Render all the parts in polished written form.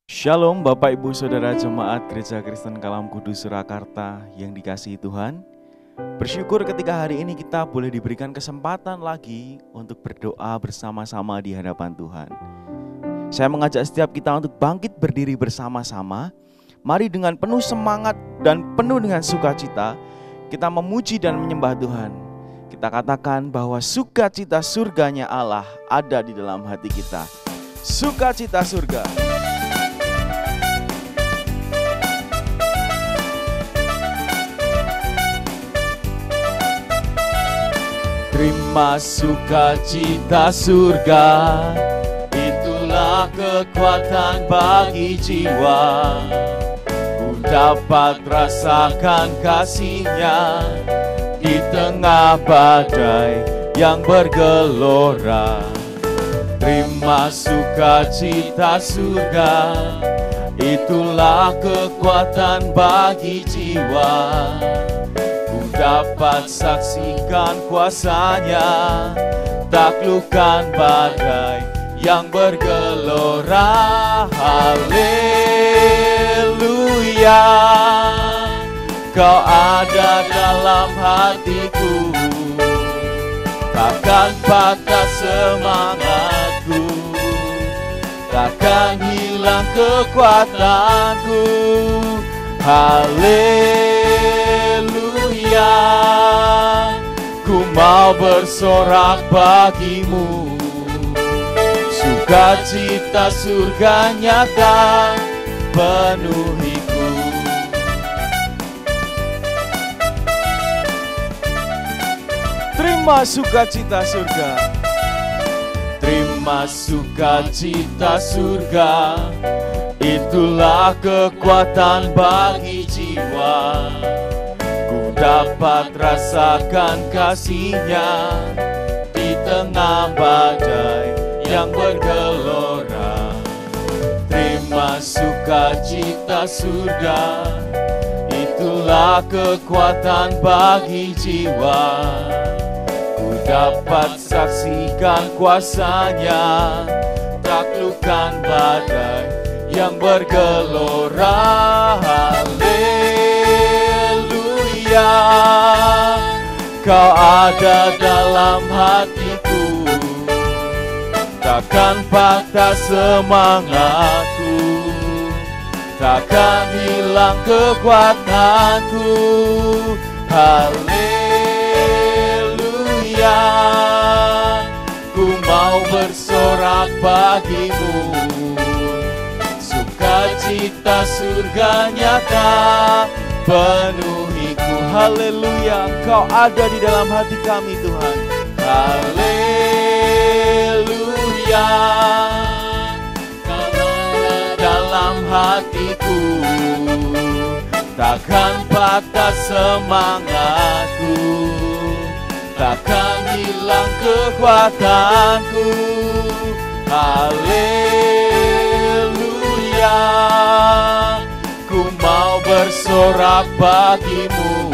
Shalom Bapak Ibu Saudara Jemaat Gereja Kristen Kalam Kudus Surakarta yang dikasihi Tuhan. Bersyukur ketika hari ini kita boleh diberikan kesempatan lagi untuk berdoa bersama-sama di hadapan Tuhan. Saya mengajak setiap kita untuk bangkit berdiri bersama-sama. Mari dengan penuh semangat dan penuh dengan sukacita kita memuji dan menyembah Tuhan. Kita katakan bahwa sukacita surganya Allah ada di dalam hati kita. Sukacita surga. Terima sukacita surga, itulah kekuatan bagi jiwa. Ku dapat rasakan kasih-Nya di tengah badai yang bergelora. Terima sukacita surga, itulah kekuatan bagi jiwa. Dapat saksikan kuasa-Nya, taklukkan badai yang bergelora. Haleluya, Kau ada dalam hatiku, takkan patah semangatku, takkan hilang kekuatanku. Haleluya, ku mau bersorak bagimu. Sukacita surga nyata penuhiku. Terima sukacita surga. Terima sukacita surga, itulah kekuatan bagi jiwa. Ku dapat rasakan kasih-Nya di tengah badai yang bergelora. Terima sukacita surga, itulah kekuatan bagi jiwa. Ku dapat saksikan kuasa-Nya, taklukkan badai yang bergelora. Haleluya, Kau ada dalam hatiku, takkan patah semangatku, takkan hilang kekuatanku. Haleluya, ku mau bersorak bagimu. Sukacita surga nyata penuhiku. Haleluya, Kau ada di dalam hati kami Tuhan. Haleluya, Kau ada dalam hatiku, takkan patah semangatku, takkan hilang kekuatanku. Haleluya, ku mau bersorak bagimu.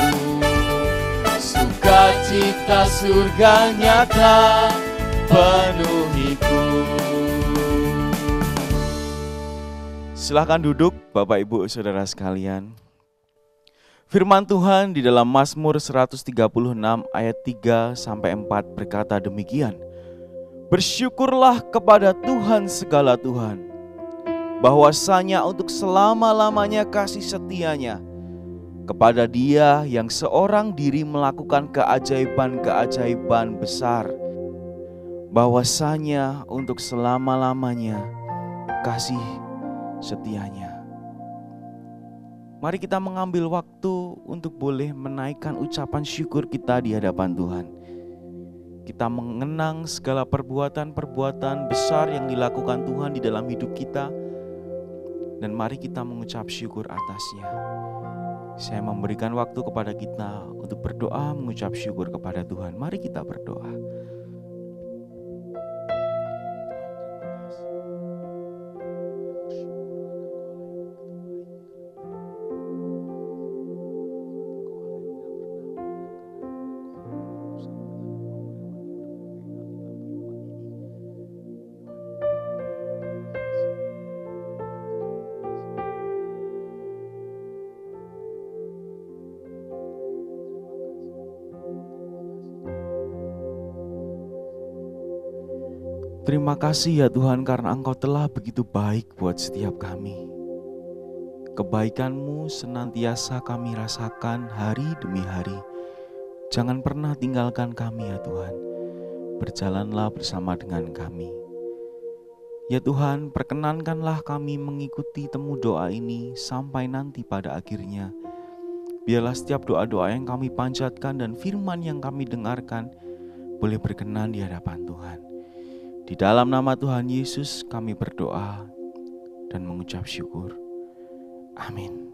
Sukacita surga nyata penuhiku. Silahkan duduk Bapak Ibu Saudara sekalian. Firman Tuhan di dalam Mazmur 136 ayat 3-4 berkata demikian. Bersyukurlah kepada Tuhan segala Tuhan, bahwasanya untuk selama-lamanya kasih setia-Nya kepada Dia yang seorang diri melakukan keajaiban-keajaiban besar. Bahwasanya untuk selama-lamanya kasih setia-Nya. Mari kita mengambil waktu untuk boleh menaikkan ucapan syukur kita di hadapan Tuhan. Kita mengenang segala perbuatan-perbuatan besar yang dilakukan Tuhan di dalam hidup kita. Dan mari kita mengucap syukur atasnya. Saya memberikan waktu kepada kita untuk berdoa mengucap syukur kepada Tuhan. Mari kita berdoa. Terima kasih ya Tuhan karena Engkau telah begitu baik buat setiap kami. Kebaikan-Mu senantiasa kami rasakan hari demi hari. Jangan pernah tinggalkan kami ya Tuhan. Berjalanlah bersama dengan kami. Ya Tuhan, perkenankanlah kami mengikuti temu doa ini sampai nanti pada akhirnya. Biarlah setiap doa-doa yang kami panjatkan dan firman yang kami dengarkan boleh berkenan di hadapan Tuhan. Di dalam nama Tuhan Yesus kami berdoa dan mengucap syukur. Amin.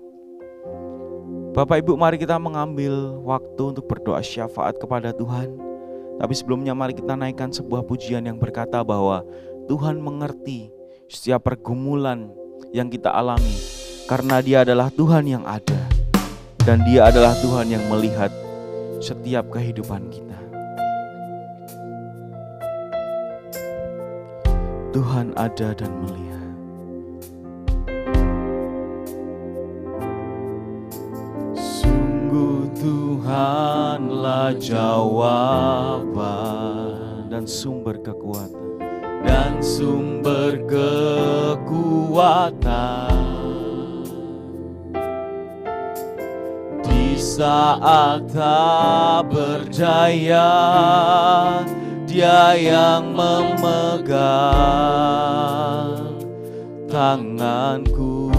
Bapak Ibu, mari kita mengambil waktu untuk berdoa syafaat kepada Tuhan. Tapi sebelumnya mari kita naikkan sebuah pujian yang berkata bahwa Tuhan mengerti setiap pergumulan yang kita alami, karena Dia adalah Tuhan yang ada dan Dia adalah Tuhan yang melihat setiap kehidupan kita. Tuhan ada dan melihat. Sungguh Tuhanlah jawaban dan sumber kekuatan, dan sumber kekuatan. Di saat tak berdaya, Dia yang memegang tanganku.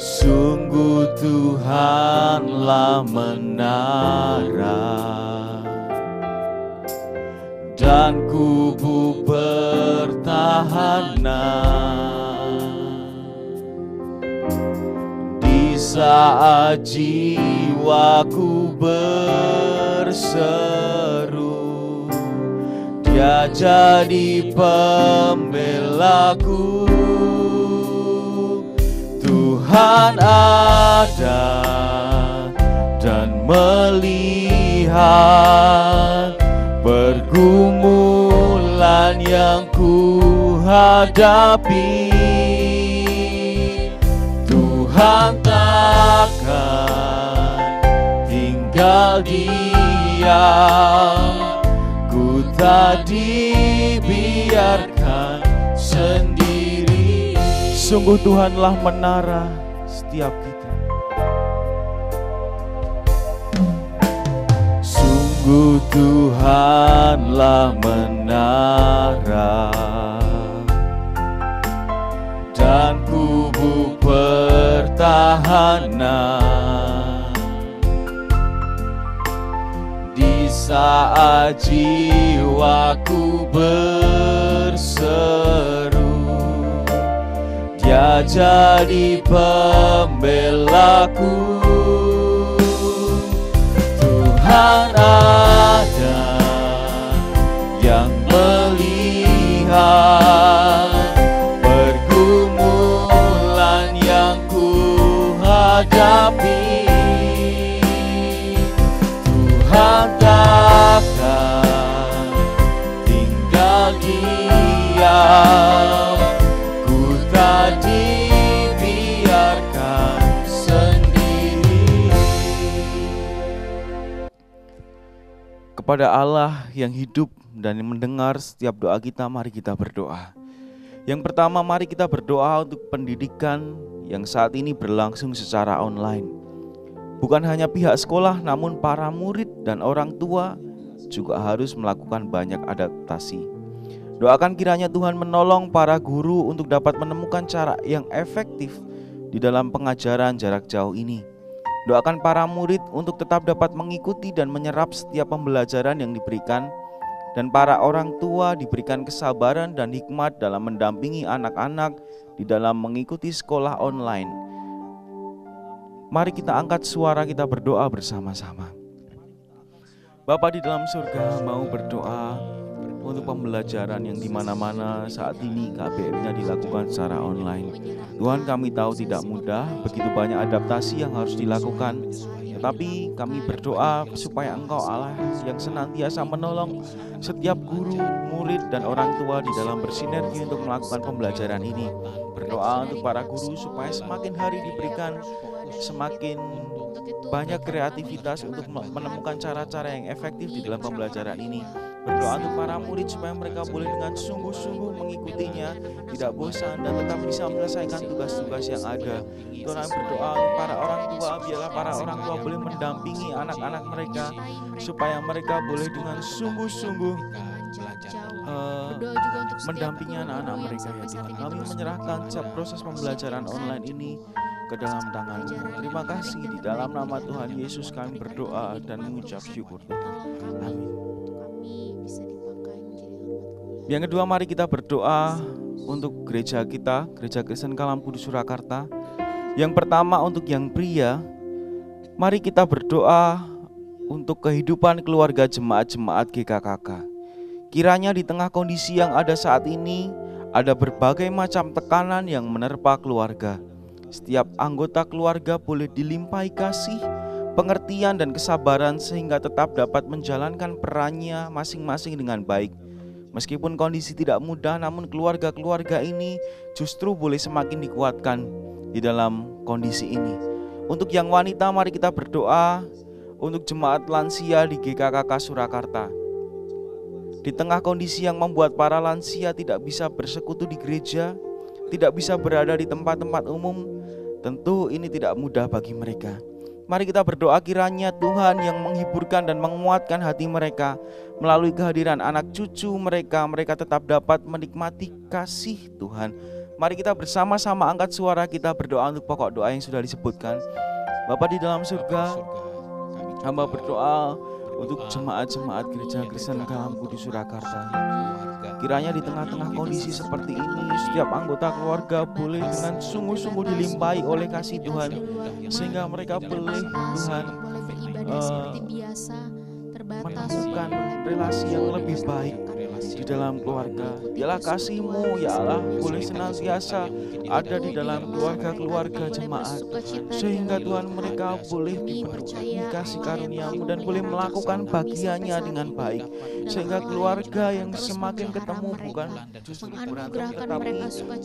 Sungguh Tuhanlah menara dan kubu pertahanan. Di saat jiwaku berseru, Dia jadi pembelaku. Tuhan ada dan melihat pergumulan yang ku hadapi. Tuhan takkan tinggal diam, ku tak dibiarkan sendiri. Sungguh Tuhanlah menara setiap kita. Sungguh Tuhanlah menara dan kubu pertahanan. Di saat jiwaku berseru, Dia jadi pembelaku. Tuhan ada yang melihat pergumulan yang ku hadapi. Tuhan takkan tinggal diam, ku tak dibiarkan sendiri. Kepada Allah yang hidup dan yang mendengar setiap doa kita, mari kita berdoa. Yang pertama, mari kita berdoa untuk pendidikan yang saat ini berlangsung secara online. Bukan hanya pihak sekolah, namun para murid dan orang tua juga harus melakukan banyak adaptasi. Doakan kiranya Tuhan menolong para guru untuk dapat menemukan cara yang efektif di dalam pengajaran jarak jauh ini. Doakan para murid untuk tetap dapat mengikuti dan menyerap setiap pembelajaran yang diberikan, dan para orang tua diberikan kesabaran dan hikmat dalam mendampingi anak-anak di dalam mengikuti sekolah online. Mari kita angkat suara, kita berdoa bersama-sama. Bapa di dalam surga, mau berdoa untuk pembelajaran yang dimana-mana saat ini KBM-nya dilakukan secara online. Tuhan, kami tahu tidak mudah, begitu banyak adaptasi yang harus dilakukan. Tetapi kami berdoa supaya Engkau Allah yang senantiasa menolong setiap guru, murid, dan orang tua di dalam bersinergi untuk melakukan pembelajaran ini. Berdoa untuk para guru supaya semakin hari diberikan semakin banyak kreativitas untuk menemukan cara-cara yang efektif di dalam pembelajaran ini. Berdoa untuk para murid supaya mereka boleh dengan sungguh-sungguh mengikutinya, tidak bosan dan tetap bisa menyelesaikan tugas-tugas yang ada. Tuhan, kami berdoa untuk para orang tua, biarlah para orang tua boleh mendampingi anak-anak mereka supaya mereka boleh dengan sungguh-sungguh mendampingi anak-anak mereka ya Tuhan. Kami menyerahkan proses pembelajaran online ini ke dalam tangan-Mu. Terima kasih, di dalam nama Tuhan Yesus kami berdoa dan mengucap syukur Tuhan. Amin. Yang kedua, mari kita berdoa untuk gereja kita, Gereja Kristen Kalam Kudus Surakarta. Yang pertama untuk yang pria, mari kita berdoa untuk kehidupan keluarga jemaat-jemaat GKKK. Kiranya di tengah kondisi yang ada saat ini, ada berbagai macam tekanan yang menerpa keluarga. Setiap anggota keluarga boleh dilimpahi kasih, pengertian dan kesabaran sehingga tetap dapat menjalankan perannya masing-masing dengan baik. Meskipun kondisi tidak mudah, namun keluarga-keluarga ini justru boleh semakin dikuatkan di dalam kondisi ini. Untuk yang wanita, mari kita berdoa untuk jemaat lansia di GKKK Surakarta. Di tengah kondisi yang membuat para lansia tidak bisa bersekutu di gereja, tidak bisa berada di tempat-tempat umum, tentu ini tidak mudah bagi mereka. Mari kita berdoa kiranya Tuhan yang menghiburkan dan menguatkan hati mereka melalui kehadiran anak cucu mereka, mereka tetap dapat menikmati kasih Tuhan. Mari kita bersama-sama angkat suara kita berdoa untuk pokok doa yang sudah disebutkan. Bapa di dalam surga, hamba berdoa untuk jemaat-jemaat Gereja Kristen Kalam Kudus Surakarta. Kiranya di tengah-tengah kondisi seperti ini, setiap anggota keluarga boleh dengan sungguh-sungguh dilimpahi oleh kasih Tuhan, sehingga mereka boleh Tuhan menemukan relasi yang lebih baik di dalam keluarga. Biarlah kasih-Mu ya Allah boleh senantiasa ada di dalam keluarga-keluarga jemaat, sehingga Tuhan mereka boleh diberi kasih karunia-Mu dan boleh melakukan bagiannya dengan baik, sehingga keluarga yang semakin ketemu bukan justru berantem, tetapi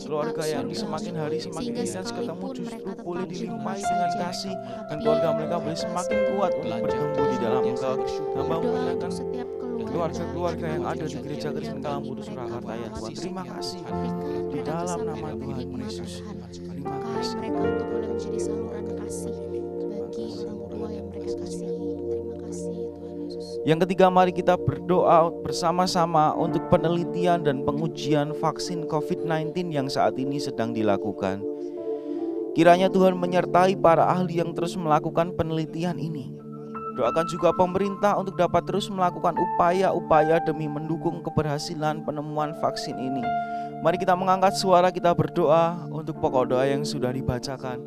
keluarga yang semakin hari semakin intens ketemu justru boleh dilimpahi dengan kasih, dan keluarga mereka boleh semakin kuat untuk bertumbuh di dalam Engkau. Hamba menyerahkan keluarga-keluarga yang ada di Gereja Kristen Kalam Kudus Surakarta ya Tuhan. Terima kasih di dalam nama Tuhan Yesus. Terima kasih. Mereka untuk boleh menjadi saluran kasih bagi orang tua yang mereka kasihi. Terima kasih Tuhan Yesus. Yang ketiga, mari kita berdoa bersama-sama untuk penelitian dan pengujian vaksin COVID-19 yang saat ini sedang dilakukan. Kiranya Tuhan menyertai para ahli yang terus melakukan penelitian ini. Doakan juga pemerintah untuk dapat terus melakukan upaya-upaya demi mendukung keberhasilan penemuan vaksin ini. Mari kita mengangkat suara kita berdoa untuk pokok doa yang sudah dibacakan.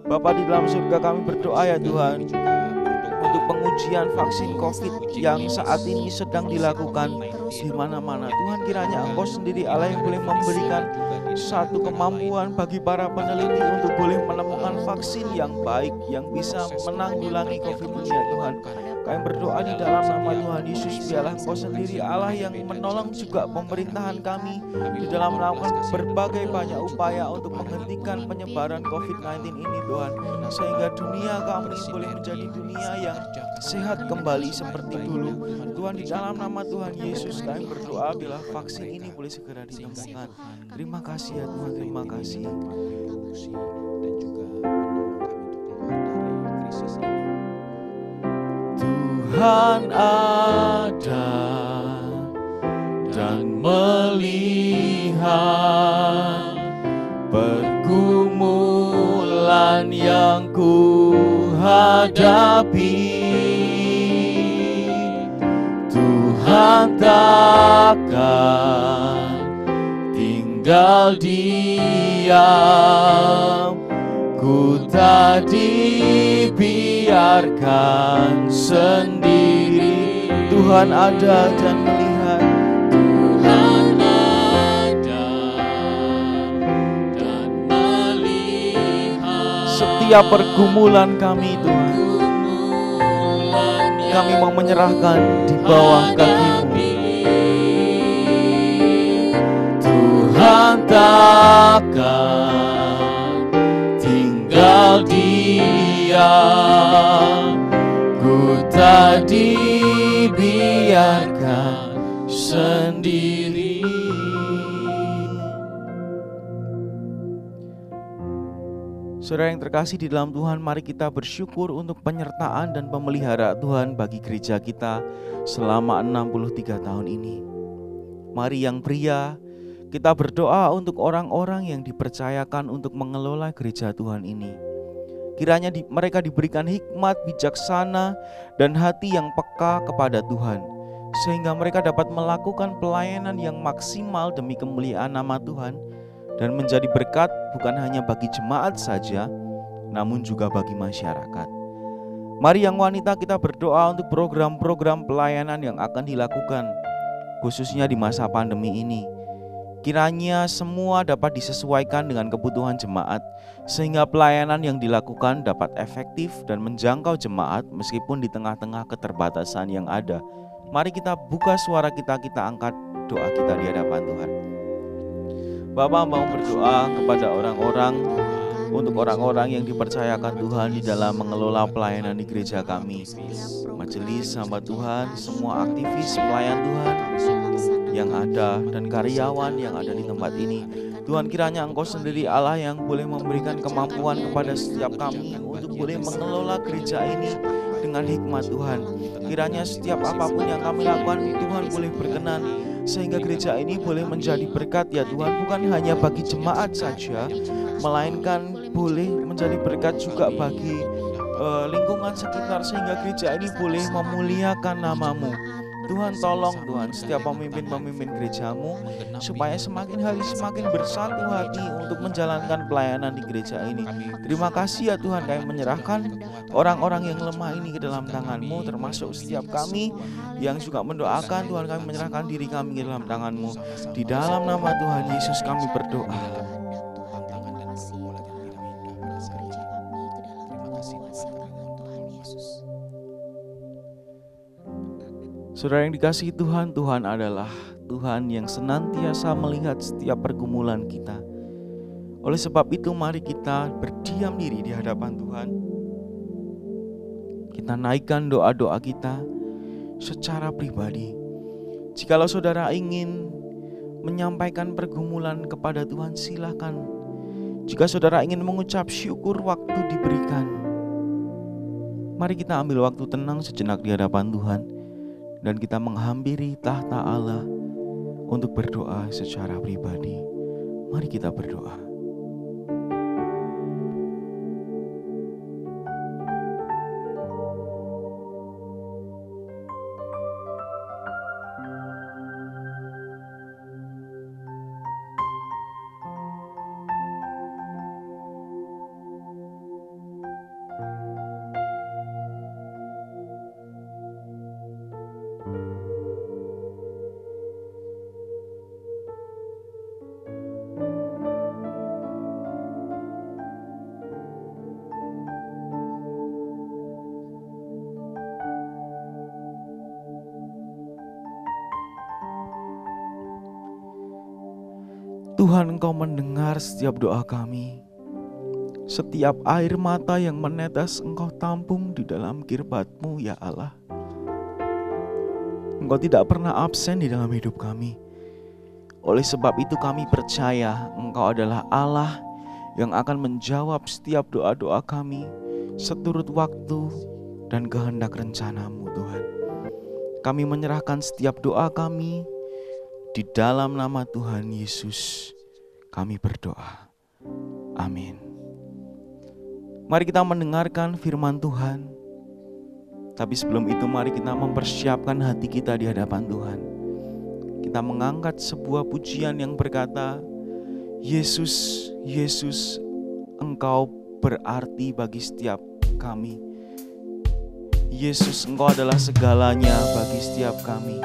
Bapa di dalam surga, kami berdoa ya Tuhan untuk pengujian vaksin COVID yang saat ini sedang dilakukan di mana-mana. Tuhan, kiranya Engkau sendiri Allah yang boleh memberikan satu kemampuan bagi para peneliti untuk boleh menemukan vaksin yang baik yang bisa menanggulangi COVID ini ya Tuhan. Kami berdoa di dalam nama Tuhan Yesus, biarlah Engkau sendiri Allah yang menolong juga pemerintahan kami di dalam melakukan berbagai banyak upaya untuk menghentikan penyebaran COVID-19 ini Tuhan, sehingga dunia kami boleh menjadi dunia yang sehat kembali seperti dulu. Tuhan, di dalam nama Tuhan Yesus kami berdoa bila vaksin ini boleh segera ditemukan. Terima kasih ya Tuhan, terima kasih. Dan juga penolong kami untuk keluar dari krisis ini. Tuhan ada dan melihat pergumulan yang ku hadapi. Tuhan takkan tinggal diam, ku tak dibiarkan sendiri. Tuhan ada dan melihat. Tuhan ada dan melihat setiap pergumulan kami Tuhan. Kami mau menyerahkan di bawah kaki-Mu. Tuhan takkan tinggal diam, ku tak dibiarkan sendiri. Saudara yang terkasih di dalam Tuhan, mari kita bersyukur untuk penyertaan dan pemeliharaan Tuhan bagi gereja kita selama 63 tahun ini. Mari yang pria, kita berdoa untuk orang-orang yang dipercayakan untuk mengelola gereja Tuhan ini. Kiranya mereka diberikan hikmat, bijaksana, dan hati yang peka kepada Tuhan, sehingga mereka dapat melakukan pelayanan yang maksimal demi kemuliaan nama Tuhan, dan menjadi berkat bukan hanya bagi jemaat saja, namun juga bagi masyarakat. Mari yang wanita, kita berdoa untuk program-program pelayanan yang akan dilakukan, khususnya di masa pandemi ini. Kiranya semua dapat disesuaikan dengan kebutuhan jemaat, sehingga pelayanan yang dilakukan dapat efektif dan menjangkau jemaat meskipun di tengah-tengah keterbatasan yang ada. Mari kita buka suara kita angkat doa kita di hadapan Tuhan. Bapak mau berdoa kepada untuk orang-orang yang dipercayakan Tuhan di dalam mengelola pelayanan di gereja kami. Majelis hamba Tuhan, semua aktivis pelayan Tuhan yang ada dan karyawan yang ada di tempat ini. Tuhan, kiranya Engkau sendiri Allah yang boleh memberikan kemampuan kepada setiap kami untuk boleh mengelola gereja ini dengan hikmat Tuhan. Kiranya setiap apapun yang kami lakukan, Tuhan boleh berkenan, sehingga gereja ini boleh menjadi berkat ya Tuhan, bukan hanya bagi jemaat saja, melainkan boleh menjadi berkat juga bagi lingkungan sekitar, sehingga gereja ini boleh memuliakan nama-Mu. Tuhan, tolong Tuhan setiap pemimpin-pemimpin gereja-Mu supaya semakin hari semakin bersatu hati untuk menjalankan pelayanan di gereja ini. Terima kasih ya Tuhan, kami menyerahkan orang-orang yang lemah ini ke dalam tangan-Mu, termasuk setiap kami yang juga mendoakan. Tuhan, kami menyerahkan diri kami ke dalam tangan-Mu. Di dalam nama Tuhan Yesus kami berdoa. Saudara yang dikasihi Tuhan, Tuhan adalah Tuhan yang senantiasa melihat setiap pergumulan kita. Oleh sebab itu mari kita berdiam diri di hadapan Tuhan. Kita naikkan doa-doa kita secara pribadi. Jikalau saudara ingin menyampaikan pergumulan kepada Tuhan, silakan. Jika saudara ingin mengucap syukur waktu diberikan, mari kita ambil waktu tenang sejenak di hadapan Tuhan, dan kita menghampiri tahta Allah untuk berdoa secara pribadi. Mari kita berdoa. Tuhan, Engkau mendengar setiap doa kami. Setiap air mata yang menetes Engkau tampung di dalam kirbat-Mu ya Allah. Engkau tidak pernah absen di dalam hidup kami. Oleh sebab itu kami percaya Engkau adalah Allah yang akan menjawab setiap doa-doa kami seturut waktu dan kehendak rencana-Mu Tuhan. Kami menyerahkan setiap doa kami di dalam nama Tuhan Yesus kami berdoa. Amin. Mari kita mendengarkan firman Tuhan. Tapi sebelum itu mari kita mempersiapkan hati kita di hadapan Tuhan. Kita mengangkat sebuah pujian yang berkata, Yesus, Yesus, Engkau berarti bagi setiap kami. Yesus, Engkau adalah segalanya bagi setiap kami.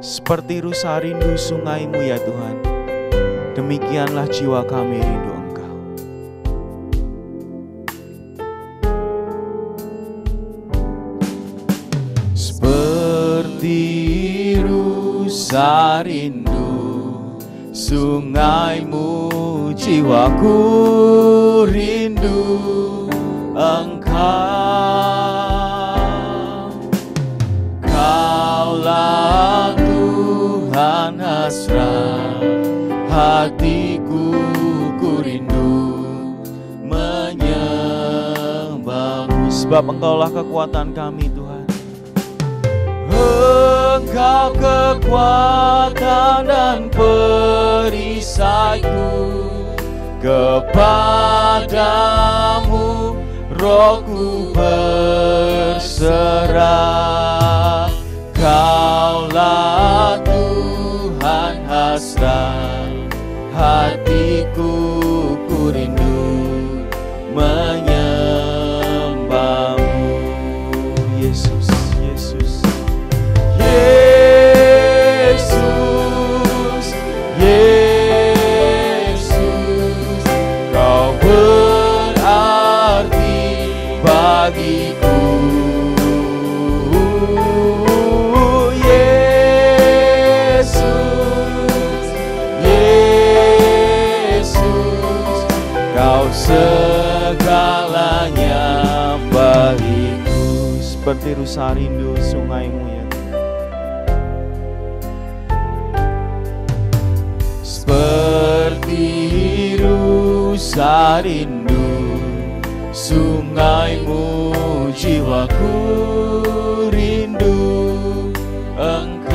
Seperti rusa rindu sungai-Mu ya Tuhan, demikianlah jiwa kami rindu Engkau. Seperti rusa rindu sungai-Mu, jiwaku rindu Engkau. Kaulah hasrat, hatiku ku rindu menyembah-Mu. Sebab Engkaulah kekuatan kami Tuhan. Engkau kekuatan dan perisaiku, kepadamu rohku berserah. Kaulah Tuhan hasrat, hatiku ku rindu menyembah-Mu. Yesus, Yesus, Yesus, Yesus, Kau berarti bagiku. Yesus, Yesus, Kau segalanya bagiku. Seperti rusa rindu sungai-Mu ya Tuhan. Seperti rusa rindu sungai-Mu, jiwaku rindu Engkau.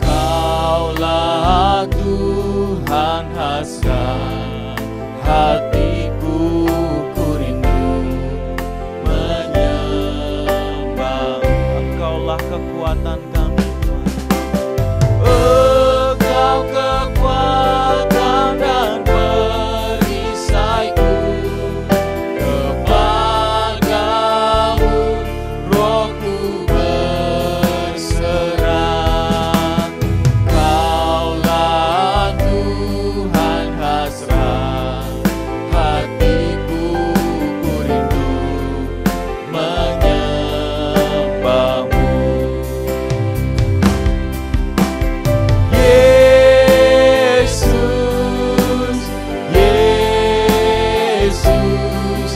Kaulah Tuhan hasrat, hatiku ku rindu menyembah. Engkaulah kekuatan kami Tuhan. Engkau kekuatan dan perisaiku, kepadamu rohku berserah. Kaulah Tuhan hasrat, hatiku ku rindu menyembah-Mu. Yesus, Yesus,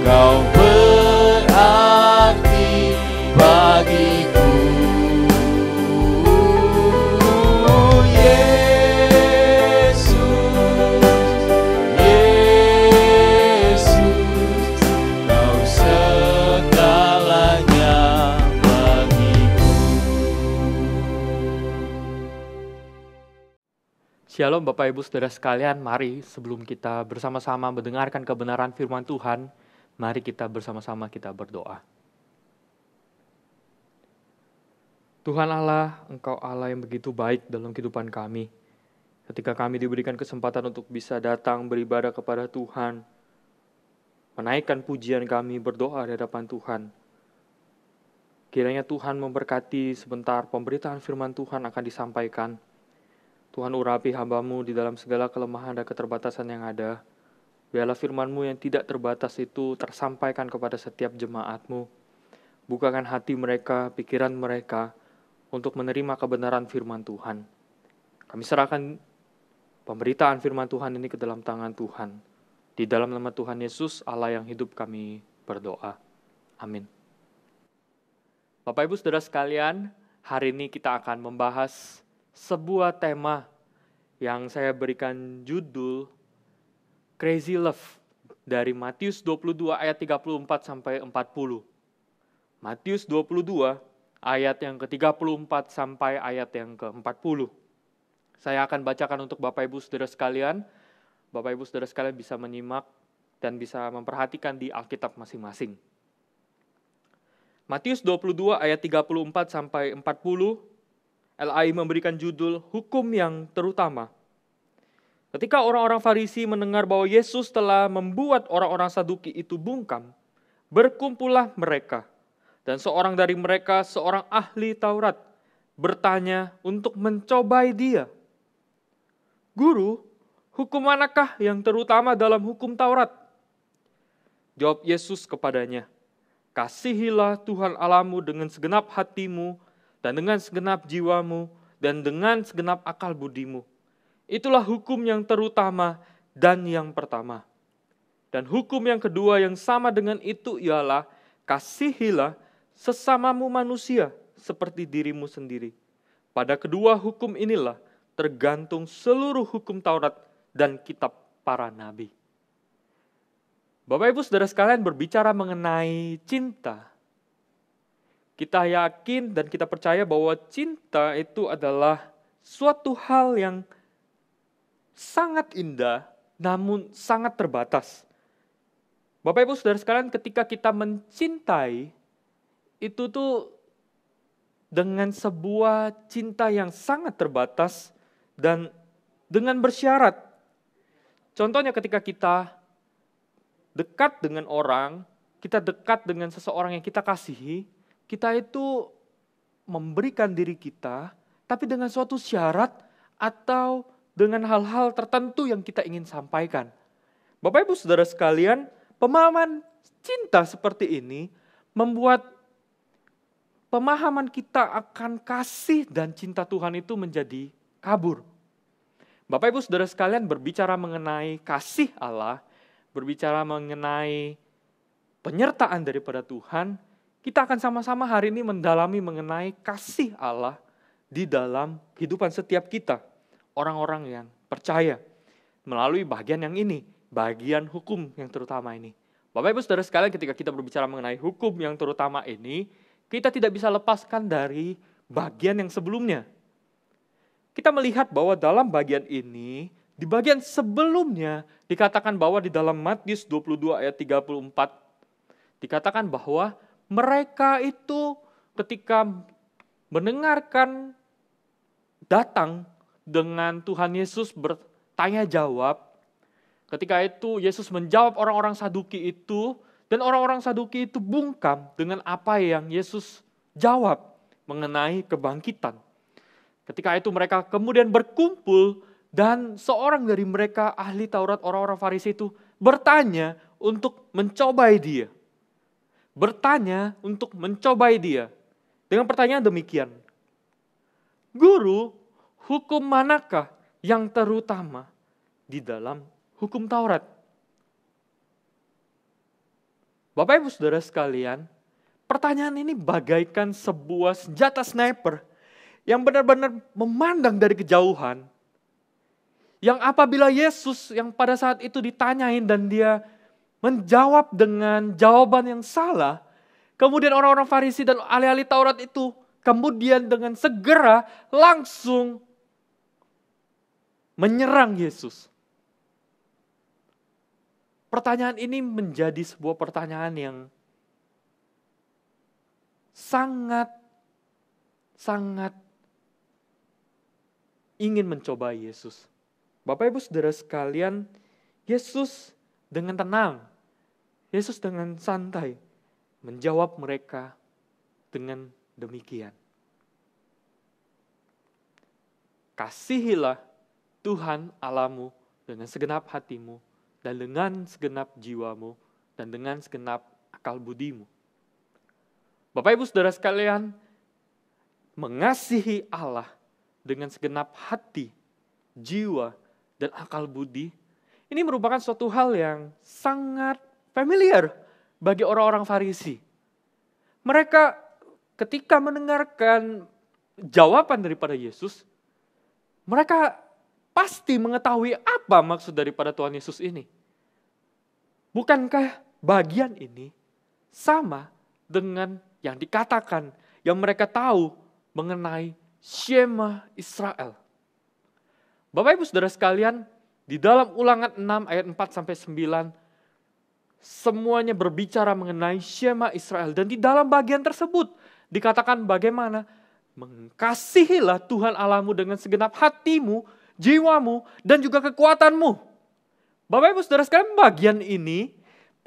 Kau berarti bagiku. Yesus, Yesus, Kau segalanya bagiku. Shalom Bapak Ibu Saudara sekalian, mari sebelum kita bersama-sama mendengarkan kebenaran firman Tuhan, mari kita bersama-sama kita berdoa. Tuhan Allah, Engkau Allah yang begitu baik dalam kehidupan kami. Ketika kami diberikan kesempatan untuk bisa datang beribadah kepada Tuhan, menaikkan pujian kami, berdoa di hadapan Tuhan. Kiranya Tuhan memberkati sebentar pemberitaan firman Tuhan akan disampaikan. Tuhan urapi hamba-Mu di dalam segala kelemahan dan keterbatasan yang ada. Biarlah firman-Mu yang tidak terbatas itu tersampaikan kepada setiap jemaat-Mu. Bukakan hati mereka, pikiran mereka, untuk menerima kebenaran firman Tuhan. Kami serahkan pemberitaan firman Tuhan ini ke dalam tangan Tuhan. Di dalam nama Tuhan Yesus, Allah yang hidup, kami berdoa. Amin. Bapak Ibu Saudara sekalian, hari ini kita akan membahas sebuah tema yang saya berikan judul Crazy Love dari Matius 22 ayat 34 sampai 40. Matius 22 ayat yang ke-34 sampai ayat yang ke-40. Saya akan bacakan untuk Bapak Ibu Saudara sekalian. Bapak Ibu Saudara sekalian bisa menyimak dan bisa memperhatikan di Alkitab masing-masing. Matius 22 ayat 34 sampai 40. LAI memberikan judul Hukum yang Terutama. Ketika orang-orang Farisi mendengar bahwa Yesus telah membuat orang-orang Saduki itu bungkam, berkumpullah mereka. Dan seorang dari mereka, seorang ahli Taurat, bertanya untuk mencobai Dia. Guru, hukum manakah yang terutama dalam hukum Taurat? Jawab Yesus kepadanya, kasihilah Tuhan Allahmu dengan segenap hatimu, dan dengan segenap jiwamu, dan dengan segenap akal budimu. Itulah hukum yang terutama dan yang pertama. Dan hukum yang kedua yang sama dengan itu ialah, kasihilah sesamamu manusia seperti dirimu sendiri. Pada kedua hukum inilah tergantung seluruh hukum Taurat dan kitab para nabi. Bapak Ibu Saudara sekalian, berbicara mengenai cinta, kita yakin dan kita percaya bahwa cinta itu adalah suatu hal yang sangat indah namun sangat terbatas. Bapak Ibu Saudara sekalian, ketika kita mencintai, itu tuh dengan sebuah cinta yang sangat terbatas dan dengan bersyarat. Contohnya ketika kita dekat dengan orang, kita dekat dengan seseorang yang kita kasihi, kita itu memberikan diri kita, tapi dengan suatu syarat atau dengan hal-hal tertentu yang kita ingin sampaikan. Bapak Ibu Saudara sekalian, pemahaman cinta seperti ini membuat pemahaman kita akan kasih dan cinta Tuhan itu menjadi kabur. Bapak Ibu Saudara sekalian, berbicara mengenai kasih Allah, berbicara mengenai penyertaan daripada Tuhan, kita akan sama-sama hari ini mendalami mengenai kasih Allah di dalam kehidupan setiap kita, orang-orang yang percaya, melalui bagian yang ini, bagian hukum yang terutama ini. Bapak Ibu Saudara sekalian, ketika kita berbicara mengenai hukum yang terutama ini, kita tidak bisa lepaskan dari bagian yang sebelumnya. Kita melihat bahwa dalam bagian ini, di bagian sebelumnya dikatakan bahwa di dalam Matius 22 ayat 34, dikatakan bahwa mereka itu ketika mendengarkan datang dengan Tuhan Yesus bertanya jawab, ketika itu Yesus menjawab orang-orang Saduki itu, dan orang-orang Saduki itu bungkam dengan apa yang Yesus jawab mengenai kebangkitan. Ketika itu mereka kemudian berkumpul dan seorang dari mereka ahli Taurat, orang-orang Farisi itu bertanya untuk mencobai dia. Bertanya untuk mencobai dia. Dengan pertanyaan demikian. Guru, hukum manakah yang terutama di dalam hukum Taurat? Bapak Ibu Saudara sekalian, pertanyaan ini bagaikan sebuah senjata sniper yang benar-benar memandang dari kejauhan. Yang apabila Yesus yang pada saat itu ditanyain dan dia menjawab dengan jawaban yang salah, kemudian orang-orang Farisi dan ahli-ahli Taurat itu kemudian dengan segera langsung menyerang Yesus. Pertanyaan ini menjadi sebuah pertanyaan yang sangat ingin mencoba Yesus. Bapak Ibu Saudara sekalian, Yesus dengan tenang, Yesus dengan santai menjawab mereka dengan demikian. Kasihilah Tuhan Allahmu dengan segenap hatimu, dan dengan segenap jiwamu, dan dengan segenap akal budimu. Bapak Ibu Saudara sekalian, mengasihi Allah dengan segenap hati, jiwa, dan akal budi, ini merupakan suatu hal yang sangat familiar bagi orang-orang Farisi. Mereka ketika mendengarkan jawaban daripada Yesus, mereka pasti mengetahui apa maksud daripada Tuhan Yesus ini. Bukankah bagian ini sama dengan yang dikatakan, yang mereka tahu mengenai Shema Israel? Bapak Ibu Saudara sekalian, di dalam Ulangan 6 ayat 4-9, semuanya berbicara mengenai Shema Israel. Dan di dalam bagian tersebut dikatakan bagaimana? Mengasihilah Tuhan Allahmu dengan segenap hatimu, jiwamu, dan juga kekuatanmu. Bapak Ibu Saudara sekalian, bagian ini,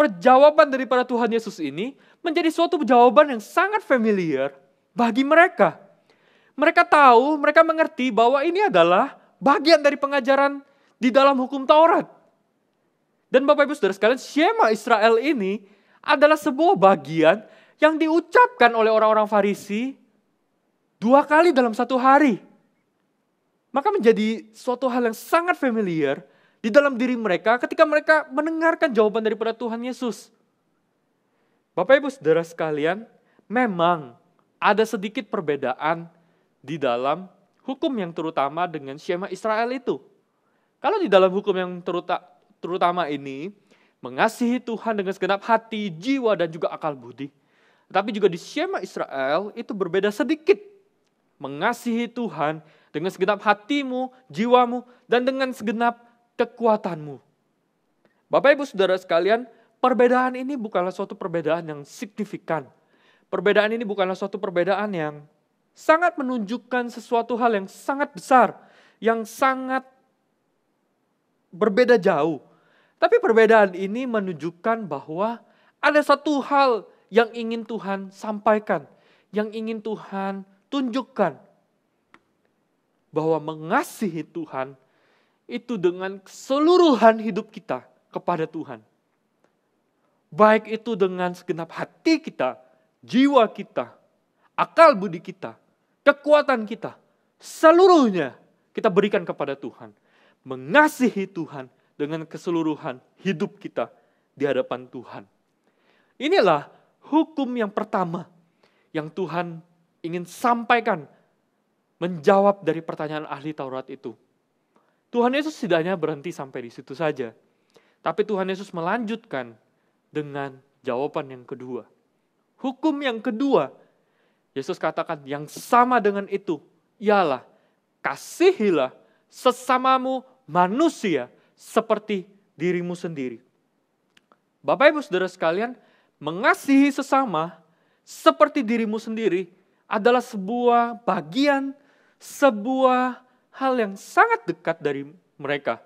perjawaban daripada Tuhan Yesus ini menjadi suatu jawaban yang sangat familiar bagi mereka. Mereka tahu, mereka mengerti bahwa ini adalah bagian dari pengajaran di dalam hukum Taurat. Dan Bapak Ibu Saudara sekalian, Shema Israel ini adalah sebuah bagian yang diucapkan oleh orang-orang Farisi 2 kali dalam 1 hari. Maka menjadi suatu hal yang sangat familiar di dalam diri mereka ketika mereka mendengarkan jawaban daripada Tuhan Yesus. Bapak Ibu Saudara sekalian, memang ada sedikit perbedaan di dalam hukum yang terutama dengan Shema Israel itu. Kalau di dalam hukum yang terutama ini, mengasihi Tuhan dengan segenap hati, jiwa, dan juga akal budi. Tapi juga di Shema Israel itu berbeda sedikit. Mengasihi Tuhan dengan segenap hatimu, jiwamu, dan dengan segenap kekuatanmu. Bapak Ibu Saudara sekalian, perbedaan ini bukanlah suatu perbedaan yang signifikan. Perbedaan ini bukanlah suatu perbedaan yang sangat menunjukkan sesuatu hal yang sangat besar, yang sangat berbeda jauh. Tapi perbedaan ini menunjukkan bahwa ada satu hal yang ingin Tuhan sampaikan, yang ingin Tuhan tunjukkan. Bahwa mengasihi Tuhan itu dengan keseluruhan hidup kita kepada Tuhan. Baik itu dengan segenap hati kita, jiwa kita, akal budi kita, kekuatan kita, seluruhnya kita berikan kepada Tuhan. Mengasihi Tuhan dengan keseluruhan hidup kita di hadapan Tuhan. Inilah hukum yang pertama yang Tuhan ingin sampaikan, menjawab dari pertanyaan ahli Taurat itu. Tuhan Yesus tidak hanya berhenti sampai di situ saja. Tapi Tuhan Yesus melanjutkan dengan jawaban yang kedua. Hukum yang kedua, Yesus katakan yang sama dengan itu, ialah kasihilah sesamamu manusia seperti dirimu sendiri. Bapak Ibu Saudara sekalian, mengasihi sesama seperti dirimu sendiri adalah sebuah bagian, sebuah hal yang sangat dekat dari mereka.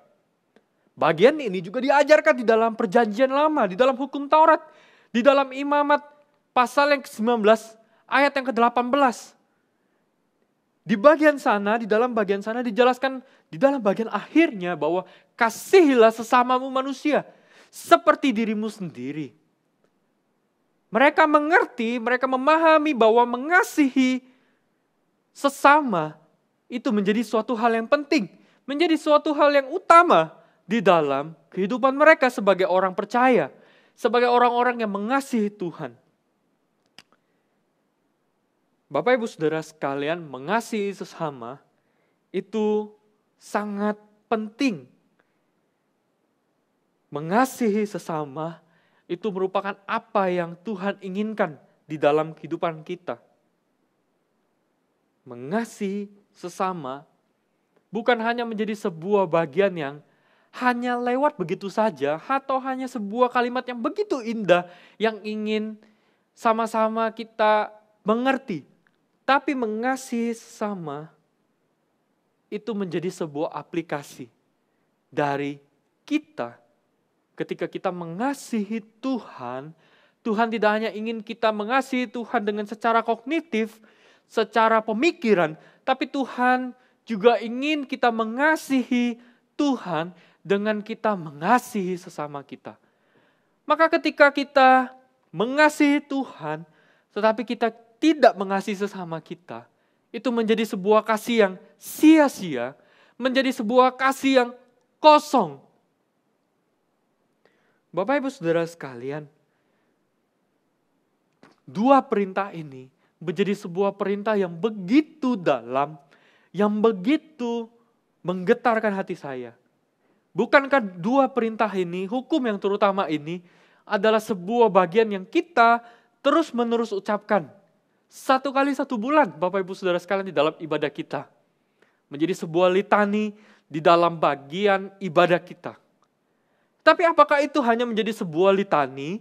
Bagian ini juga diajarkan di dalam perjanjian lama, di dalam hukum Taurat, di dalam imamat pasal yang ke-19 ayat yang ke-18. Di bagian sana, di dalam bagian sana dijelaskan di dalam bagian akhirnya bahwa kasihilah sesamamu manusia seperti dirimu sendiri. Mereka mengerti, mereka memahami bahwa mengasihi sesama itu menjadi suatu hal yang penting, menjadi suatu hal yang utama di dalam kehidupan mereka sebagai orang percaya, sebagai orang-orang yang mengasihi Tuhan. Bapak Ibu Saudara sekalian, mengasihi sesama itu sangat penting. Mengasihi sesama itu merupakan apa yang Tuhan inginkan di dalam kehidupan kita. Mengasihi sesama bukan hanya menjadi sebuah bagian yang hanya lewat begitu saja atau hanya sebuah kalimat yang begitu indah yang ingin sama-sama kita mengerti. Tapi mengasihi sesama itu menjadi sebuah aplikasi dari kita. Ketika kita mengasihi Tuhan, Tuhan tidak hanya ingin kita mengasihi Tuhan dengan secara kognitif, secara pemikiran, tapi Tuhan juga ingin kita mengasihi Tuhan dengan kita mengasihi sesama kita. Maka ketika kita mengasihi Tuhan, tetapi kita tidak mengasihi sesama kita, itu menjadi sebuah kasih yang sia-sia, menjadi sebuah kasih yang kosong. Bapak Ibu Saudara sekalian, dua perintah ini menjadi sebuah perintah yang begitu dalam, yang begitu menggetarkan hati saya. Bukankah dua perintah ini, hukum yang terutama ini, adalah sebuah bagian yang kita terus-menerus ucapkan. 1 kali 1 bulan, Bapak Ibu Saudara sekalian, di dalam ibadah kita. Menjadi sebuah litani di dalam bagian ibadah kita. Tapi apakah itu hanya menjadi sebuah litani,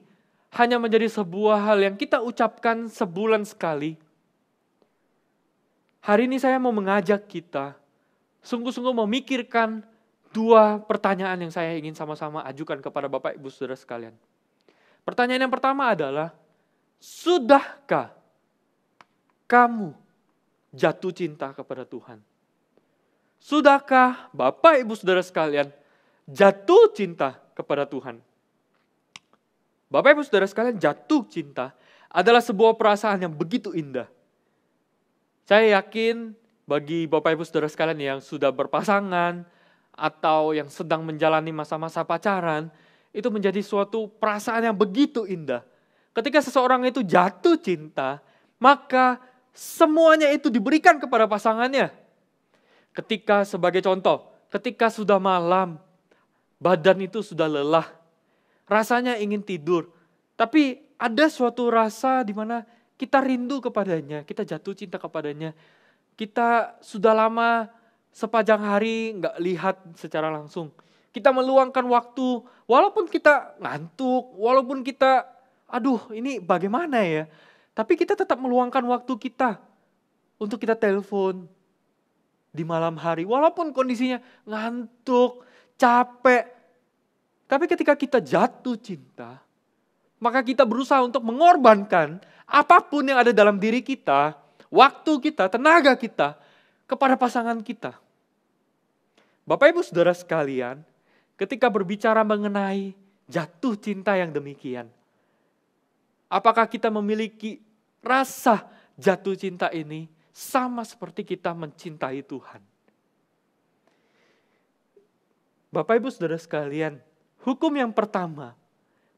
hanya menjadi sebuah hal yang kita ucapkan sebulan sekali? Hari ini saya mau mengajak kita sungguh-sungguh memikirkan dua pertanyaan yang saya ingin sama-sama ajukan kepada Bapak Ibu Saudara sekalian. Pertanyaan yang pertama adalah, sudahkah kamu jatuh cinta kepada Tuhan? Sudahkah Bapak Ibu Saudara sekalian jatuh cinta kepada Tuhan? Bapak Ibu Saudara sekalian, jatuh cinta adalah sebuah perasaan yang begitu indah. Saya yakin bagi Bapak Ibu Saudara sekalian yang sudah berpasangan atau yang sedang menjalani masa-masa pacaran, itu menjadi suatu perasaan yang begitu indah. Ketika seseorang itu jatuh cinta, maka semuanya itu diberikan kepada pasangannya. Ketika sebagai contoh, ketika sudah malam, badan itu sudah lelah, rasanya ingin tidur. Tapi ada suatu rasa di mana kita rindu kepadanya, kita jatuh cinta kepadanya. Kita sudah lama sepanjang hari nggak lihat secara langsung. Kita meluangkan waktu, walaupun kita ngantuk, walaupun kita, ini bagaimana ya? Tapi kita tetap meluangkan waktu kita untuk kita telepon di malam hari. Walaupun kondisinya ngantuk, capek. Tapi ketika kita jatuh cinta, maka kita berusaha untuk mengorbankan apapun yang ada dalam diri kita, waktu kita, tenaga kita, kepada pasangan kita. Bapak Ibu Saudara sekalian, ketika berbicara mengenai jatuh cinta yang demikian, apakah kita memiliki rasa jatuh cinta ini sama seperti kita mencintai Tuhan? Bapak Ibu Saudara sekalian, hukum yang pertama,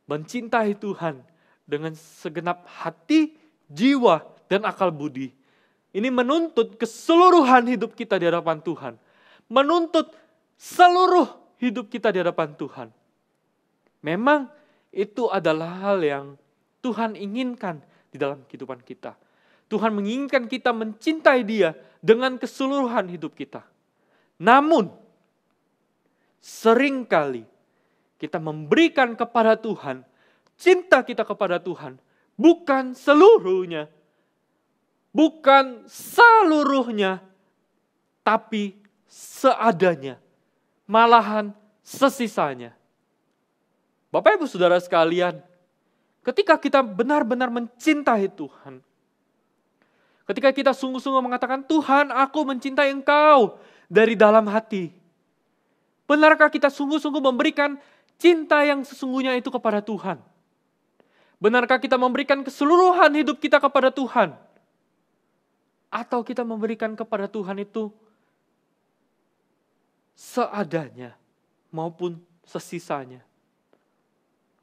mencintai Tuhan dengan segenap hati, jiwa, dan akal budi. Ini menuntut keseluruhan hidup kita di hadapan Tuhan. Menuntut seluruh hidup kita di hadapan Tuhan. Memang itu adalah hal yang Tuhan inginkan di dalam kehidupan kita. Tuhan menginginkan kita mencintai Dia dengan keseluruhan hidup kita. Namun, seringkali kita memberikan kepada Tuhan, cinta kita kepada Tuhan, bukan seluruhnya, tapi seadanya, malahan sesisanya. Bapak Ibu Saudara sekalian, ketika kita benar-benar mencintai Tuhan, ketika kita sungguh-sungguh mengatakan, Tuhan, aku mencintai Engkau dari dalam hati. Benarkah kita sungguh-sungguh memberikan cinta yang sesungguhnya itu kepada Tuhan? Benarkah kita memberikan keseluruhan hidup kita kepada Tuhan? Atau kita memberikan kepada Tuhan itu seadanya maupun sesisanya?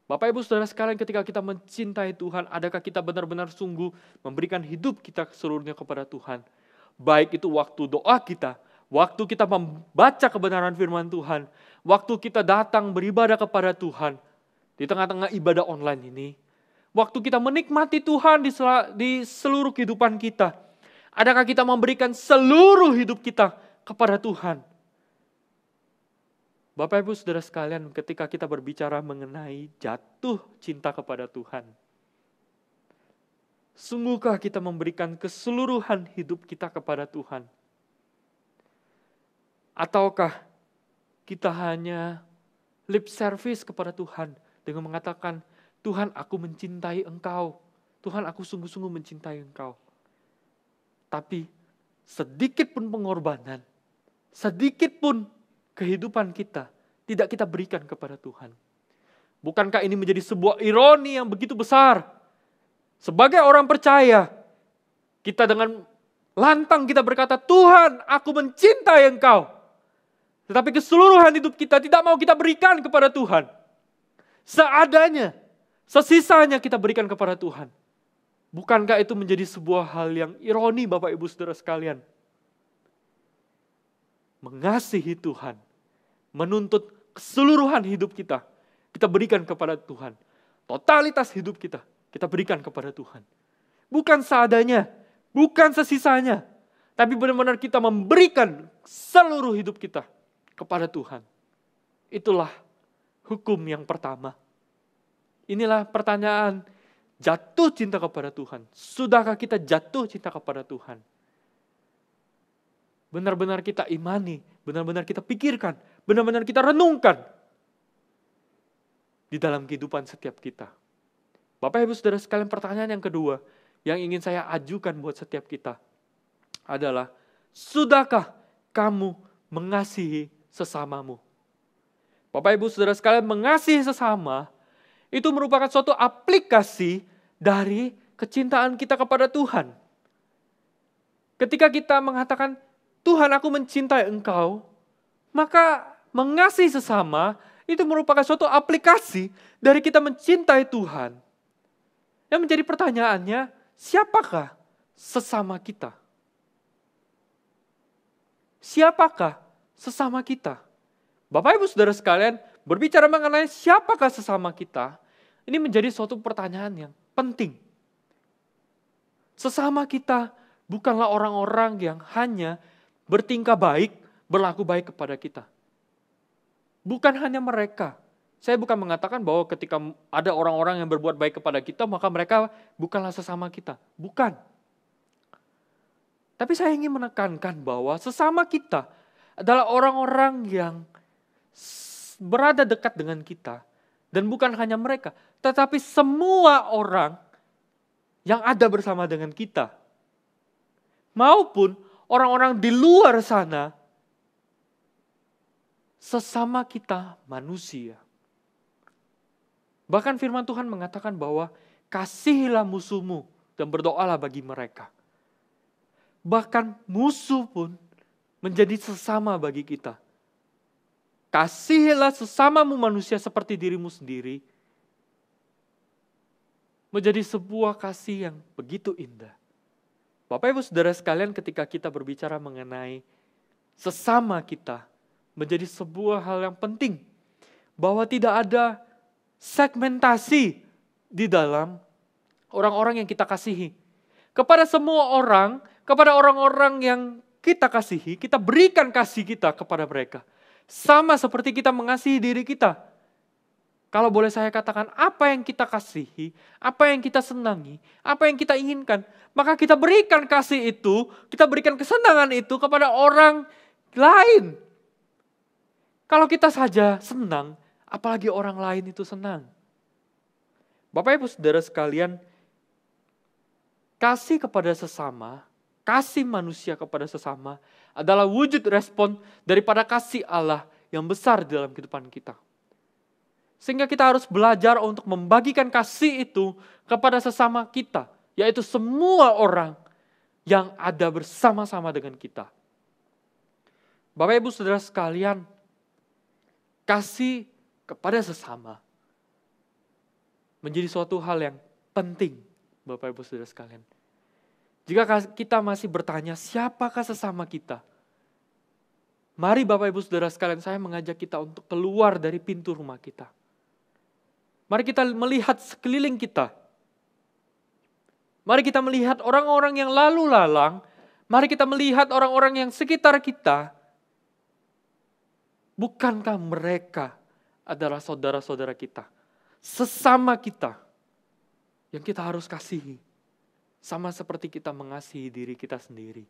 Bapak Ibu Saudara sekalian, ketika kita mencintai Tuhan, adakah kita benar-benar sungguh memberikan hidup kita seluruhnya kepada Tuhan? Baik itu waktu doa kita, waktu kita membaca kebenaran firman Tuhan, waktu kita datang beribadah kepada Tuhan di tengah-tengah ibadah online ini, waktu kita menikmati Tuhan di seluruh kehidupan kita, adakah kita memberikan seluruh hidup kita kepada Tuhan? Bapak Ibu Saudara sekalian, ketika kita berbicara mengenai jatuh cinta kepada Tuhan, sungguhkah kita memberikan keseluruhan hidup kita kepada Tuhan? Ataukah kita hanya lip service kepada Tuhan dengan mengatakan, Tuhan, aku mencintai Engkau. Tuhan, aku sungguh-sungguh mencintai Engkau. Tapi sedikit pun pengorbanan, sedikit pun kehidupan kita tidak kita berikan kepada Tuhan. Bukankah ini menjadi sebuah ironi yang begitu besar? Sebagai orang percaya, kita dengan lantang kita berkata, Tuhan, aku mencintai Engkau. Tetapi keseluruhan hidup kita tidak mau kita berikan kepada Tuhan. Seadanya, sesisanya kita berikan kepada Tuhan. Bukankah itu menjadi sebuah hal yang ironi Bapak Ibu Saudara sekalian? Mengasihi Tuhan, menuntut keseluruhan hidup kita berikan kepada Tuhan. Totalitas hidup kita berikan kepada Tuhan. Bukan seadanya, bukan sesisanya, tapi benar-benar kita memberikan seluruh hidup kita kepada Tuhan. Itulah hukum yang pertama. Inilah pertanyaan jatuh cinta kepada Tuhan. Sudahkah kita jatuh cinta kepada Tuhan? Benar-benar kita imani, benar-benar kita pikirkan, benar-benar kita renungkan di dalam kehidupan setiap kita. Bapak Ibu Saudara sekalian, pertanyaan yang kedua yang ingin saya ajukan buat setiap kita adalah, sudahkah kamu mengasihi sesamamu? Bapak Ibu Saudara sekalian, mengasihi sesama itu merupakan suatu aplikasi dari kecintaan kita kepada Tuhan. Ketika kita mengatakan, Tuhan, aku mencintai Engkau, maka mengasihi sesama itu merupakan suatu aplikasi dari kita mencintai Tuhan. Yang menjadi pertanyaannya, siapakah sesama kita. Siapakah sesama kita? Bapak Ibu Saudara sekalian, berbicara mengenai siapakah sesama kita, ini menjadi suatu pertanyaan yang penting. Sesama kita bukanlah orang-orang yang hanya bertingkah baik, berlaku baik kepada kita. Bukan hanya mereka. Saya bukan mengatakan bahwa ketika ada orang-orang yang berbuat baik kepada kita, maka mereka bukanlah sesama kita. Bukan. Tapi saya ingin menekankan bahwa sesama kita adalah orang-orang yang berada dekat dengan kita. Dan bukan hanya mereka, tetapi semua orang yang ada bersama dengan kita. Maupun orang-orang di luar sana, sesama kita manusia. Bahkan firman Tuhan mengatakan bahwa kasihilah musuhmu dan berdoalah bagi mereka. Bahkan musuh pun menjadi sesama bagi kita. Kasihilah sesamamu manusia seperti dirimu sendiri. Menjadi sebuah kasih yang begitu indah. Bapak Ibu Saudara sekalian, ketika kita berbicara mengenai sesama kita, menjadi sebuah hal yang penting. Bahwa tidak ada segmentasi di dalam orang-orang yang kita kasihi. Kepada semua orang, kepada orang-orang yang kita kasihi, kita berikan kasih kita kepada mereka. Sama seperti kita mengasihi diri kita. Kalau boleh saya katakan, apa yang kita kasihi, apa yang kita senangi, apa yang kita inginkan, maka kita berikan kasih itu, kita berikan kesenangan itu kepada orang lain. Kalau kita saja senang, apalagi orang lain itu senang. Bapak Ibu Saudara sekalian, kasih kepada sesama, kasih manusia kepada sesama adalah wujud respon daripada kasih Allah yang besar di dalam kehidupan kita. Sehingga kita harus belajar untuk membagikan kasih itu kepada sesama kita, yaitu semua orang yang ada bersama-sama dengan kita. Bapak Ibu Saudara sekalian, kasih kepada sesama menjadi suatu hal yang penting, Bapak Ibu Saudara sekalian. Jika kita masih bertanya, siapakah sesama kita? Mari Bapak Ibu Saudara sekalian, saya mengajak kita untuk keluar dari pintu rumah kita. Mari kita melihat sekeliling kita. Mari kita melihat orang-orang yang lalu lalang. Mari kita melihat orang-orang yang sekitar kita. Bukankah mereka adalah saudara-saudara kita? Sesama kita yang kita harus kasihi. Sama seperti kita mengasihi diri kita sendiri.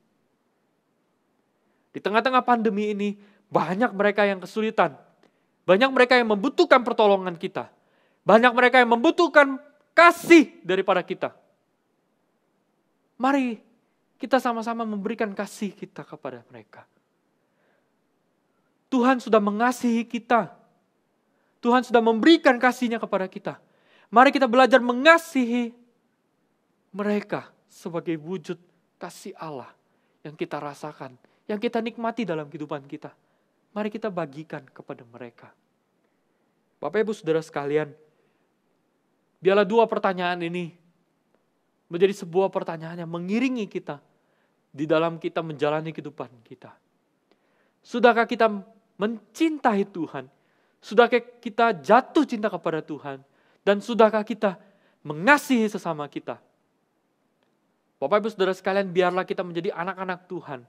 Di tengah-tengah pandemi ini, banyak mereka yang kesulitan. Banyak mereka yang membutuhkan pertolongan kita. Banyak mereka yang membutuhkan kasih daripada kita. Mari kita sama-sama memberikan kasih kita kepada mereka. Tuhan sudah mengasihi kita. Tuhan sudah memberikan kasihnya kepada kita. Mari kita belajar mengasihi mereka sebagai wujud kasih Allah yang kita rasakan, yang kita nikmati dalam kehidupan kita. Mari kita bagikan kepada mereka. Bapak Ibu Saudara sekalian, biarlah dua pertanyaan ini menjadi sebuah pertanyaan yang mengiringi kita di dalam kita menjalani kehidupan kita. Sudahkah kita mencintai Tuhan? Sudahkah kita jatuh cinta kepada Tuhan? Dan sudahkah kita mengasihi sesama kita? Bapak Ibu Saudara sekalian, biarlah kita menjadi anak-anak Tuhan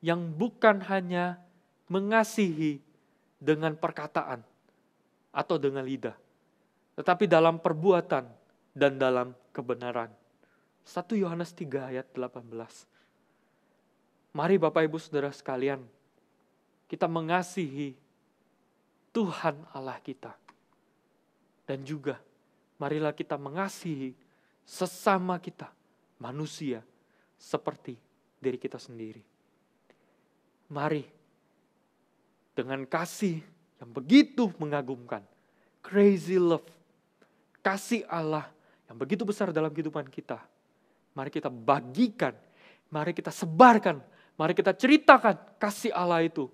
yang bukan hanya mengasihi dengan perkataan atau dengan lidah, tetapi dalam perbuatan dan dalam kebenaran. 1 Yohanes 3 ayat 18. Mari Bapak Ibu Saudara sekalian, kita mengasihi Tuhan Allah kita. Dan juga marilah kita mengasihi sesama kita, manusia, seperti diri kita sendiri. Mari dengan kasih yang begitu mengagumkan, crazy love, kasih Allah yang begitu besar dalam kehidupan kita, mari kita bagikan, mari kita sebarkan, mari kita ceritakan kasih Allah itu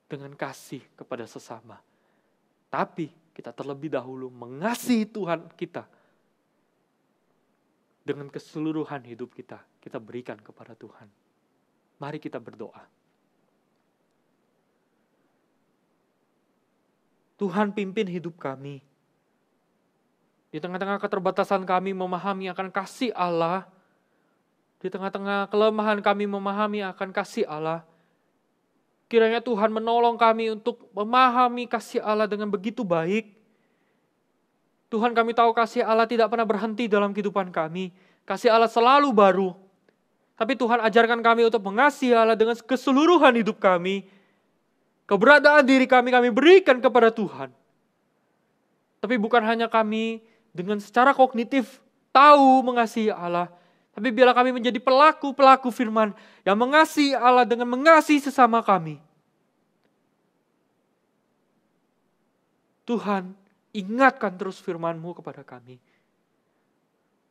dengan kasih kepada sesama. Tapi kita terlebih dahulu mengasihi Tuhan kita. dengan keseluruhan hidup kita berikan kepada Tuhan. Mari kita berdoa. Tuhan, pimpin hidup kami. Di tengah-tengah keterbatasan kami memahami akan kasih Allah. Di tengah-tengah kelemahan kami memahami akan kasih Allah. Kiranya Tuhan menolong kami untuk memahami kasih Allah dengan begitu baik. Tuhan, kami tahu kasih Allah tidak pernah berhenti dalam kehidupan kami. Kasih Allah selalu baru. Tapi Tuhan ajarkan kami untuk mengasihi Allah dengan keseluruhan hidup kami. Keberadaan diri kami berikan kepada Tuhan. Tapi bukan hanya kami dengan secara kognitif tahu mengasihi Allah. Tapi biarlah kami menjadi pelaku-pelaku firman yang mengasihi Allah dengan mengasihi sesama kami. Tuhan, ingatkan terus firman-Mu kepada kami.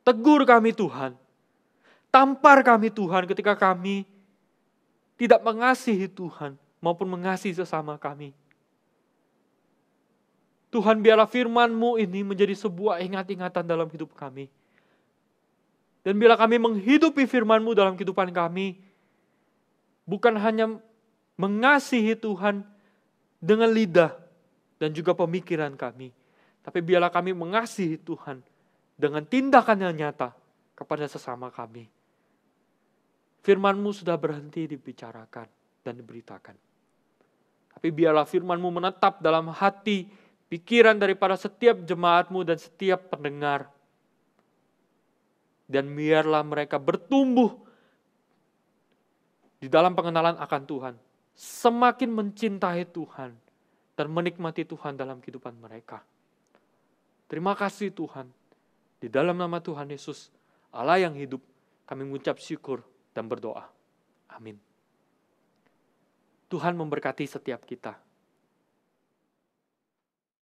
Tegur kami Tuhan. Tampar kami Tuhan ketika kami tidak mengasihi Tuhan maupun mengasihi sesama kami. Tuhan, biarlah firman-Mu ini menjadi sebuah ingat-ingatan dalam hidup kami. Dan biarlah kami menghidupi firman-Mu dalam kehidupan kami. Bukan hanya mengasihi Tuhan dengan lidah dan juga pemikiran kami. Tapi biarlah kami mengasihi Tuhan dengan tindakan yang nyata kepada sesama kami. Firman-Mu sudah berhenti dibicarakan dan diberitakan. Tapi biarlah firman-Mu menetap dalam hati, pikiran daripada setiap jemaat-Mu dan setiap pendengar. Dan biarlah mereka bertumbuh di dalam pengenalan akan Tuhan. Semakin mencintai Tuhan dan menikmati Tuhan dalam kehidupan mereka. Terima kasih Tuhan. Di dalam nama Tuhan Yesus, Allah yang hidup, kami mengucap syukur dan berdoa. Amin. Tuhan memberkati setiap kita.